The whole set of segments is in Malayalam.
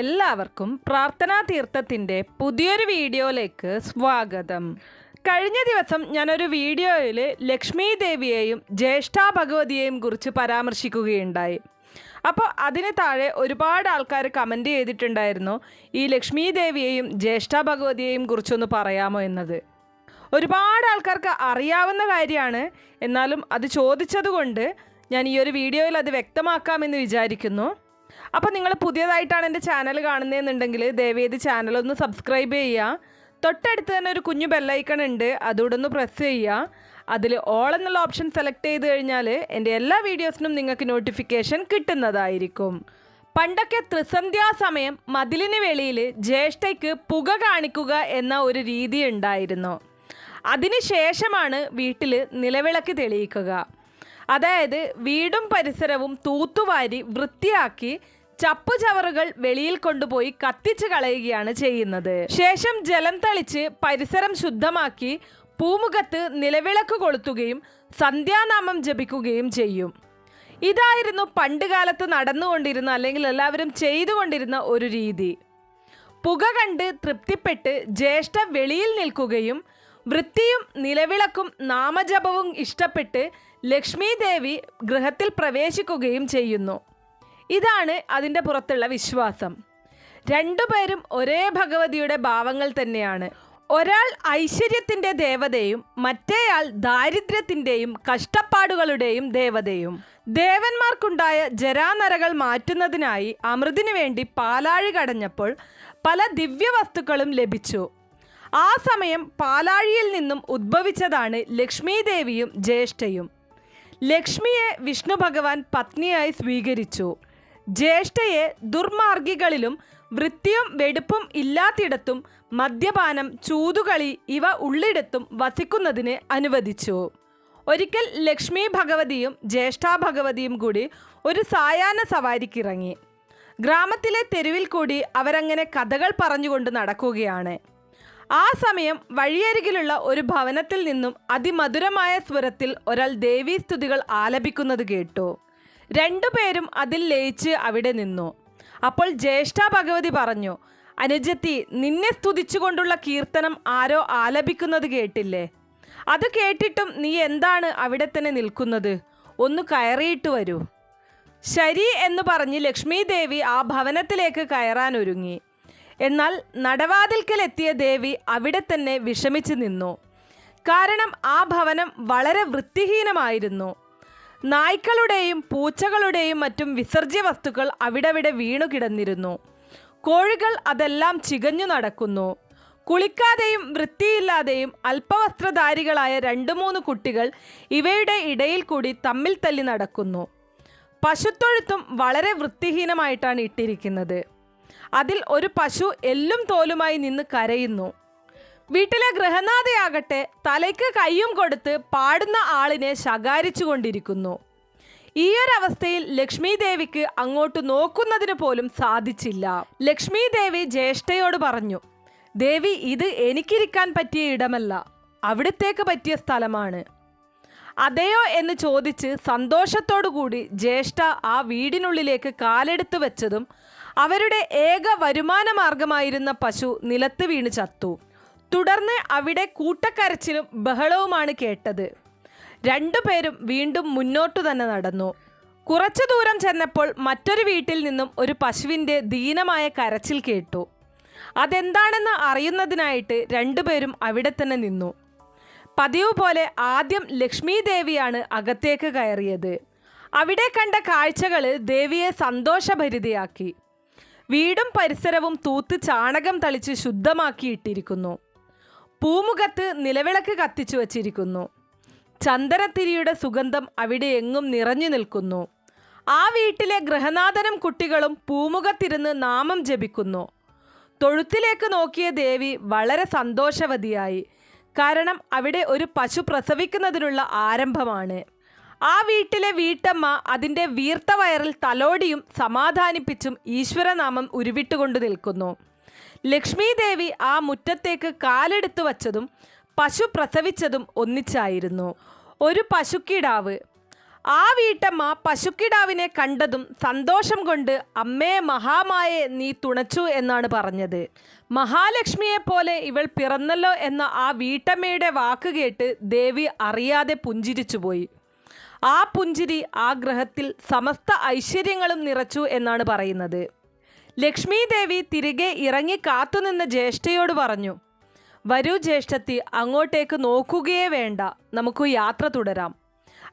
എല്ലാവർക്കും പ്രാർത്ഥനാ തീർത്ഥത്തിൻ്റെ പുതിയൊരു വീഡിയോയിലേക്ക് സ്വാഗതം. കഴിഞ്ഞ ദിവസം ഞാനൊരു വീഡിയോയിൽ ലക്ഷ്മി ദേവിയെയും ജ്യേഷ്ഠാ ഭഗവതിയെയും കുറിച്ച് പരാമർശിക്കുകയുണ്ടായി. അപ്പോൾ അതിന് താഴെ ഒരുപാട് ആൾക്കാർ കമൻറ്റ് ചെയ്തിട്ടുണ്ടായിരുന്നു, ഈ ലക്ഷ്മി ദേവിയെയും ജ്യേഷ്ഠാ ഭഗവതിയെയും കുറിച്ചൊന്ന് പറയാമോ എന്നത്. ഒരുപാട് ആൾക്കാർക്ക് അറിയാവുന്ന കാര്യമാണ്, എന്നാലും അത് ചോദിച്ചതുകൊണ്ട് ഞാൻ ഈ ഒരു വീഡിയോയിൽ അത് വ്യക്തമാക്കാമെന്ന് വിചാരിക്കുന്നു. അപ്പോൾ നിങ്ങൾ പുതിയതായിട്ടാണ് എൻ്റെ ചാനൽ കാണുന്നതെന്നുണ്ടെങ്കിൽ ദയവേത് ചാനലൊന്ന് സബ്സ്ക്രൈബ് ചെയ്യുക. തൊട്ടടുത്ത് തന്നെ ഒരു കുഞ്ഞു ബെല്ലൈക്കൺ ഉണ്ട്, അതുകൂടെ ഒന്ന് പ്രസ് ചെയ്യുക. അതിൽ ഓൾ എന്നുള്ള ഓപ്ഷൻ സെലക്ട് ചെയ്ത് കഴിഞ്ഞാൽ എൻ്റെ എല്ലാ വീഡിയോസിനും നിങ്ങൾക്ക് നോട്ടിഫിക്കേഷൻ കിട്ടുന്നതായിരിക്കും. പണ്ടൊക്കെ ത്രിസന്ധ്യാസമയം മതിലിന് വെളിയിൽ ജ്യേഷ്ഠയ്ക്ക് പുക കാണിക്കുക എന്ന ഒരു രീതി ഉണ്ടായിരുന്നു. അതിനുശേഷമാണ് വീട്ടിൽ നിലവിളക്ക് തെളിയിക്കുക. അതായത് വീടും പരിസരവും തൂത്തുവാരി വൃത്തിയാക്കി ചപ്പുചവറുകൾ വെളിയിൽ കൊണ്ടുപോയി കത്തിച്ച് കളയുകയാണ് ചെയ്യുന്നത്. ശേഷം ജലം തളിച്ച് പരിസരം ശുദ്ധമാക്കി പൂമുഖത്ത് നിലവിളക്ക് കൊളുത്തുകയും സന്ധ്യാനാമം ജപിക്കുകയും ചെയ്യും. ഇതായിരുന്നു പണ്ട് കാലത്ത് നടന്നുകൊണ്ടിരുന്ന, അല്ലെങ്കിൽ എല്ലാവരും ചെയ്തുകൊണ്ടിരുന്ന ഒരു രീതി. പുക കണ്ട് തൃപ്തിപ്പെട്ട് ജ്യേഷ്ഠ വെളിയിൽ നിൽക്കുകയും വൃത്തിയും നിലവിളക്കും നാമജപവും ഇഷ്ടപ്പെട്ട് ലക്ഷ്മി ദേവി ഗൃഹത്തിൽ പ്രവേശിക്കുകയും ചെയ്യുന്നു. ഇതാണ് അതിൻ്റെ പുറത്തുള്ള വിശ്വാസം. രണ്ടുപേരും ഒരേ ഭഗവതിയുടെ ഭാവങ്ങൾ തന്നെയാണ്. ഒരാൾ ഐശ്വര്യത്തിൻ്റെ ദേവതയും മറ്റേയാൾ ദാരിദ്ര്യത്തിൻ്റെയും കഷ്ടപ്പാടുകളുടെയും ദേവതയും. ദേവന്മാർക്കുണ്ടായ ജരാനരകൾ മാറ്റുന്നതിനായി അമൃതിനു വേണ്ടി പാലാഴി കടഞ്ഞപ്പോൾ പല ദിവ്യവസ്തുക്കളും ലഭിച്ചു. ആ സമയം പാലാഴിയിൽ നിന്നും ഉദ്ഭവിച്ചതാണ് ലക്ഷ്മി ദേവിയും ജ്യേഷ്ഠയും. ലക്ഷ്മിയെ വിഷ്ണു ഭഗവാൻ പത്നിയായി സ്വീകരിച്ചു. ജ്യേഷ്ഠയെ ദുർമാർഗികളിലും വൃത്തിയും വെടുപ്പും ഇല്ലാത്തിടത്തും മദ്യപാനം, ചൂതുകളി ഇവ ഉള്ളിടത്തും വസിക്കുന്നതിന് അനുവദിച്ചു. ഒരിക്കൽ ലക്ഷ്മി ഭഗവതിയും ജ്യേഷ്ഠാ ഭഗവതിയും കൂടി ഒരു സായാഹ്ന സവാരിക്കിറങ്ങി. ഗ്രാമത്തിലെ തെരുവിൽ കൂടി അവരങ്ങനെ കഥകൾ പറഞ്ഞുകൊണ്ട് നടക്കുകയാണ്. ആ സമയം വഴിയരികിലുള്ള ഒരു ഭവനത്തിൽ നിന്നും അതിമധുരമായ സ്വരത്തിൽ ഒരാൾ ദേവീസ്തുതികൾ ആലപിക്കുന്നത് കേട്ടു. രണ്ടുപേരും അതിൽ ലയിച്ച് അവിടെ നിന്നു. അപ്പോൾ ജ്യേഷ്ഠാ ഭഗവതി പറഞ്ഞു, അനുജത്തി, നിന്നെ സ്തുതിച്ചുകൊണ്ടുള്ള കീർത്തനം ആരോ ആലപിക്കുന്നത് കേട്ടില്ലേ? അത് കേട്ടിട്ടും നീ എന്താണ് അവിടെ തന്നെ നിൽക്കുന്നത്? ഒന്ന് കയറിയിട്ട് വരൂ. ശരി എന്ന് പറഞ്ഞ് ലക്ഷ്മി ദേവി ആ ഭവനത്തിലേക്ക് കയറാൻ ഒരുങ്ങി. എന്നാൽ നടവാതിൽക്കലെത്തിയ ദേവി അവിടെ തന്നെ വിഷമിച്ച് നിന്നു. കാരണം ആ ഭവനം വളരെ വൃത്തിഹീനമായിരുന്നു. നായ്ക്കളുടെയും പൂച്ചകളുടെയും മറ്റും വിസർജ്യ വസ്തുക്കൾ അവിടവിടെ വീണു കിടന്നിരുന്നു. കോഴികൾ അതെല്ലാം ചികഞ്ഞു നടക്കുന്നു. കുളിക്കാതെയും വൃത്തിയില്ലാതെയും അല്പവസ്ത്രധാരികളായ 2-3 കുട്ടികൾ ഇവയുടെ ഇടയിൽ കൂടി തമ്മിൽ തല്ലി നടക്കുന്നു. പശുത്തൊഴുത്തും വളരെ വൃത്തിഹീനമായിട്ടാണ് ഇട്ടിരിക്കുന്നത്. അതിൽ ഒരു പശു എല്ലും തോലുമായി നിന്ന് കരയുന്നു. വീട്ടിലെ ഗൃഹനാഥയാകട്ടെ തലയ്ക്ക് കയ്യും കൊടുത്ത് പാടുന്ന ആളിനെ ശകാരിച്ചു കൊണ്ടിരിക്കുന്നു. ഈയൊരവസ്ഥയിൽ ലക്ഷ്മി ദേവിക്ക് അങ്ങോട്ട് നോക്കുന്നതിന് പോലും സാധിച്ചില്ല. ലക്ഷ്മി ദേവി ജ്യേഷ്ഠയോട് പറഞ്ഞു, ദേവി, ഇത് എനിക്കിരിക്കാൻ പറ്റിയ ഇടമല്ല, അവിടത്തേക്ക് പറ്റിയ സ്ഥലമാണ്. അതെയോ എന്ന് ചോദിച്ച് സന്തോഷത്തോടു കൂടി ജ്യേഷ്ഠ ആ വീടിനുള്ളിലേക്ക് കാലെടുത്ത് വെച്ചതും അവരുടെ ഏക വരുമാന മാർഗമായിരുന്ന പശു നിലത്ത് വീണ് ചത്തു. തുടർന്ന് അവിടെ കൂട്ടക്കരച്ചിലും ബഹളവുമാണ് കേട്ടത്. രണ്ടുപേരും വീണ്ടും മുന്നോട്ടു തന്നെ നടന്നു. കുറച്ചു ദൂരം ചെന്നപ്പോൾ മറ്റൊരു വീട്ടിൽ നിന്നും ഒരു പശുവിൻ്റെ ദീനമായ കരച്ചിൽ കേട്ടു. അതെന്താണെന്ന് അറിയുന്നതിനായിട്ട് രണ്ടുപേരും അവിടെ തന്നെ നിന്നു. പതിവ് പോലെ ആദ്യം ലക്ഷ്മി ദേവിയാണ് അകത്തേക്ക് കയറിയത്. അവിടെ കണ്ട കാഴ്ചകൾ ദേവിയെ സന്തോഷഭരിതയാക്കി. വീടും പരിസരവും തൂത്ത് ചാണകം തളിച്ച് ശുദ്ധമാക്കിയിട്ടിരിക്കുന്നു. പൂമുഖത്ത് നിലവിളക്ക് കത്തിച്ചു വച്ചിരിക്കുന്നു. ചന്ദനത്തിരിയുടെ സുഗന്ധം അവിടെ എങ്ങും നിറഞ്ഞു നിൽക്കുന്നു. ആ വീട്ടിലെ ഗൃഹനാഥനും കുട്ടികളും പൂമുഖത്തിരുന്ന് നാമം ജപിക്കുന്നു. തൊഴുത്തിലേക്ക് നോക്കിയ ദേവി വളരെ സന്തോഷവതിയായി. കാരണം അവിടെ ഒരു പശു പ്രസവിക്കുന്നതിനുള്ള ആരംഭമാണ്. ആ വീട്ടിലെ വീട്ടമ്മ അതിൻ്റെ വീർത്ത വയറിൽ തലോടിയും സമാധാനിപ്പിച്ചും ഈശ്വരനാമം ഉരുവിട്ടുകൊണ്ട് നിൽക്കുന്നു. ലക്ഷ്മി ദേവി ആ മുറ്റത്തേക്ക് കാലെടുത്തു വച്ചതും പശു പ്രസവിച്ചതും ഒന്നിച്ചായിരുന്നു. ഒരു പശുക്കിടാവ്. ആ വീട്ടമ്മ പശുക്കിടാവിനെ കണ്ടതും സന്തോഷം കൊണ്ട് അമ്മേ മഹാമായെ നീ തുണച്ചു എന്നാണ് പറഞ്ഞത്. മഹാലക്ഷ്മിയെപ്പോലെ ഇവൾ പിറന്നല്ലോ എന്ന ആ വീട്ടമ്മയുടെ വാക്ക് കേട്ട് ദേവി അറിയാതെ പുഞ്ചിരിച്ചുപോയി. ആ പുഞ്ചിരി ആ ഗ്രഹത്തിൽ സമസ്ത ഐശ്വര്യങ്ങളും നിറച്ചു എന്നാണ് പറയുന്നത്. ലക്ഷ്മി ദേവി തിരികെ ഇറങ്ങി കാത്തുനിന്ന ജ്യേഷ്ഠയോട് പറഞ്ഞു, വരൂ ജ്യേഷ്ഠത്തി, അങ്ങോട്ടേക്ക് നോക്കുകയേ വേണ്ട, നമുക്ക് യാത്ര തുടരാം.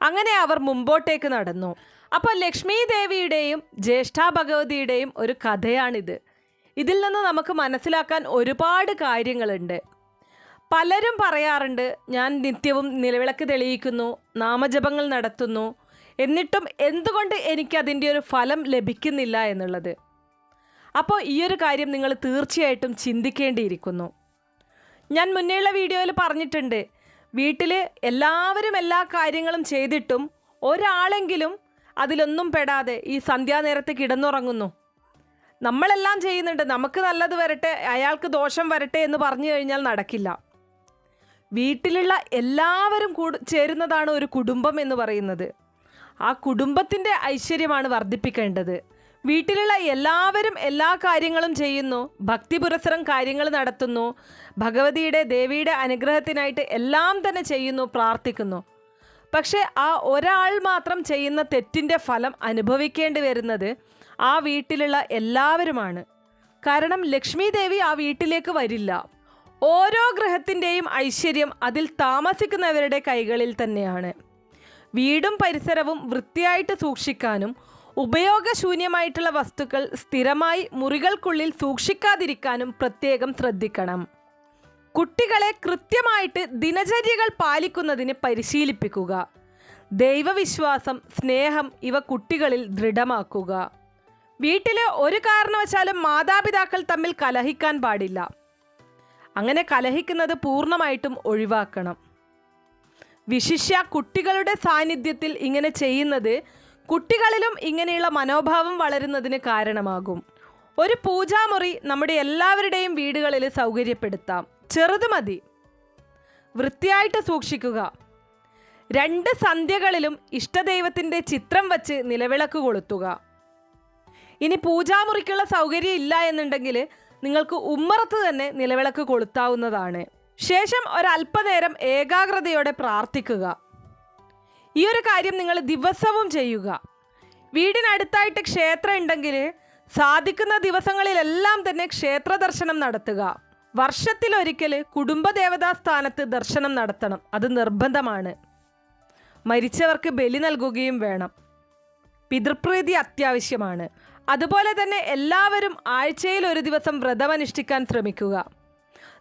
അങ്ങനെ അവർ മുമ്പോട്ടേക്ക് നടന്നു. അപ്പോൾ ലക്ഷ്മി ദേവിയുടെയും ജ്യേഷ്ഠാ ഭഗവതിയുടെയും ഒരു കഥയാണിത്. ഇതിൽ നിന്ന് നമുക്ക് മനസ്സിലാക്കാൻ ഒരുപാട് കാര്യങ്ങളുണ്ട്. പലരും പറയാറുണ്ട്, ഞാൻ നിത്യവും നിലവിളക്ക് തെളിയിക്കുന്നു, നാമജപങ്ങൾ നടത്തുന്നു, എന്നിട്ടും എന്തുകൊണ്ട് എനിക്കതിൻ്റെ ഒരു ഫലം ലഭിക്കുന്നില്ല എന്നുള്ളത്. അപ്പോൾ ഈ ഒരു കാര്യം നിങ്ങൾ തീർച്ചയായിട്ടും ചിന്തിക്കേണ്ടിയിരിക്കുന്നു. ഞാൻ മുന്നേയുള്ള വീഡിയോയിൽ പറഞ്ഞിട്ടുണ്ട്, വീട്ടിൽ എല്ലാവരും എല്ലാ കാര്യങ്ങളും ചെയ്തിട്ടും ഒരാളെങ്കിലും അതിലൊന്നും പെടാതെ ഈ സന്ധ്യാനേരത്ത് കിടന്നുറങ്ങുന്നു. നമ്മളെല്ലാം ചെയ്യുന്നുണ്ട്, നമുക്ക് നല്ലത് വരട്ടെ അയാൾക്ക് ദോഷം വരട്ടെ എന്ന് പറഞ്ഞു കഴിഞ്ഞാൽ നടക്കില്ല. വീട്ടിലുള്ള എല്ലാവരും ചേരുന്നതാണ് ഒരു കുടുംബം എന്ന് പറയുന്നത്. ആ കുടുംബത്തിൻ്റെ ഐശ്വര്യമാണ് വർദ്ധിപ്പിക്കേണ്ടത്. വീട്ടിലുള്ള എല്ലാവരും എല്ലാ കാര്യങ്ങളും ചെയ്യുന്നു, ഭക്തി പുരസ്സരം കാര്യങ്ങൾ നടത്തുന്നു, ഭഗവതിയുടെ ദേവിയുടെ അനുഗ്രഹത്തിനായിട്ട് എല്ലാം തന്നെ ചെയ്യുന്നു, പ്രാർത്ഥിക്കുന്നു. പക്ഷേ ആ ഒരാൾ മാത്രം ചെയ്യുന്ന തെറ്റിൻ്റെ ഫലം അനുഭവിക്കേണ്ടി വരുന്നത് ആ വീട്ടിലുള്ള എല്ലാവരുമാണ്. കാരണം ലക്ഷ്മി ദേവി ആ വീട്ടിലേക്ക് വരില്ല. ഓരോ ഗ്രഹത്തിൻ്റെയും ഐശ്വര്യം അതിൽ താമസിക്കുന്നവരുടെ കൈകളിൽ തന്നെയാണ്. വീടും പരിസരവും വൃത്തിയായിട്ട് സൂക്ഷിക്കാനും ഉപയോഗശൂന്യമായിട്ടുള്ള വസ്തുക്കൾ സ്ഥിരമായി മുറികൾക്കുള്ളിൽ സൂക്ഷിക്കാതിരിക്കാനും പ്രത്യേകം ശ്രദ്ധിക്കണം. കുട്ടികളെ കൃത്യമായിട്ട് ദിനചര്യകൾ പാലിക്കുന്നതിന് പരിശീലിപ്പിക്കുക. ദൈവവിശ്വാസം, സ്നേഹം ഇവ കുട്ടികളിൽ ദൃഢമാക്കുക. വീട്ടിൽ ഒരു കാരണവശാലും മാതാപിതാക്കൾ തമ്മിൽ കലഹിക്കാൻ പാടില്ല. അങ്ങനെ കലഹിക്കുന്നത് പൂർണ്ണമായിട്ടും ഒഴിവാക്കണം. വിശിഷ്യ കുട്ടികളുടെ സാന്നിധ്യത്തിൽ ഇങ്ങനെ ചെയ്യുന്നത് കുട്ടികളിലും ഇങ്ങനെയുള്ള മനോഭാവം വളരുന്നതിന് കാരണമാകും. ഒരു പൂജാമുറി നമ്മുടെ എല്ലാവരുടെയും വീടുകളിൽ സൗകര്യപ്പെടുത്താം. ചെറുത് മതി, വൃത്തിയായിട്ട് സൂക്ഷിക്കുക. 2 സന്ധ്യകളിലും ഇഷ്ടദൈവത്തിൻ്റെ ചിത്രം വച്ച് നിലവിളക്ക് കൊളുത്തുക. ഇനി പൂജാമുറിക്കുള്ള സൗകര്യം ഇല്ല എന്നുണ്ടെങ്കിൽ നിങ്ങൾക്ക് ഉമ്മറത്ത് തന്നെ നിലവിളക്ക് കൊളുത്താവുന്നതാണ്. ശേഷം ഒരല്പനേരം ഏകാഗ്രതയോടെ പ്രാർത്ഥിക്കുക. ഈ ഒരു കാര്യം നിങ്ങൾ ദിവസവും ചെയ്യുക. വീടിനടുത്തായിട്ട് ക്ഷേത്രം ഉണ്ടെങ്കിൽ സാധിക്കുന്ന ദിവസങ്ങളിലെല്ലാം തന്നെ ക്ഷേത്ര ദർശനം നടത്തുക. വർഷത്തിലൊരിക്കൽ കുടുംബദേവതാ സ്ഥാനത്ത് ദർശനം നടത്തണം, അത് നിർബന്ധമാണ്. മരിച്ചവർക്ക് ബലി നൽകുകയും വേണം. പിതൃപ്രീതി അത്യാവശ്യമാണ്. അതുപോലെ തന്നെ എല്ലാവരും ആഴ്ചയിൽ ഒരു ദിവസം വ്രതമനുഷ്ഠിക്കാൻ ശ്രമിക്കുക.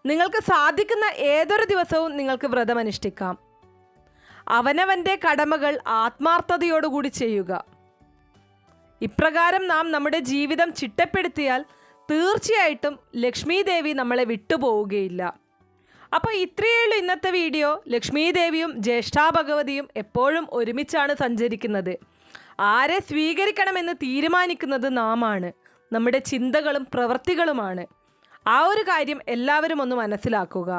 നിങ്ങൾക്ക് സാധിക്കുന്ന ഏതൊരു ദിവസവും നിങ്ങൾക്ക് വ്രതമനുഷ്ഠിക്കാം. അവനവൻ്റെ കടമകൾ ആത്മാർത്ഥതയോടുകൂടി ചെയ്യുക. ഇപ്രകാരം നാം നമ്മുടെ ജീവിതം ചിട്ടപ്പെടുത്തിയാൽ തീർച്ചയായിട്ടും ലക്ഷ്മി ദേവി നമ്മളെ വിട്ടുപോവുകയില്ല. അപ്പോൾ ഇത്രയുള്ളൂ ഇന്നത്തെ വീഡിയോ. ലക്ഷ്മി ദേവിയും ജ്യേഷ്ഠാ ഭഗവതിയും എപ്പോഴും ഒരുമിച്ചാണ് സഞ്ചരിക്കുന്നത്. ആരെ സ്വീകരിക്കണമെന്ന് തീരുമാനിക്കുന്നത് നാമാണ്, നമ്മുടെ ചിന്തകളും പ്രവൃത്തികളുമാണ്. ആ ഒരു കാര്യം എല്ലാവരും ഒന്ന് മനസ്സിലാക്കുക.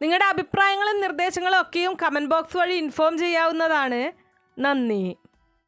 നിങ്ങളുടെ അഭിപ്രായങ്ങളും നിർദ്ദേശങ്ങളും ഒക്കെയും കമൻറ്റ് ബോക്സ് വഴി ഇൻഫോം ചെയ്യാവുന്നതാണ്. നന്ദി.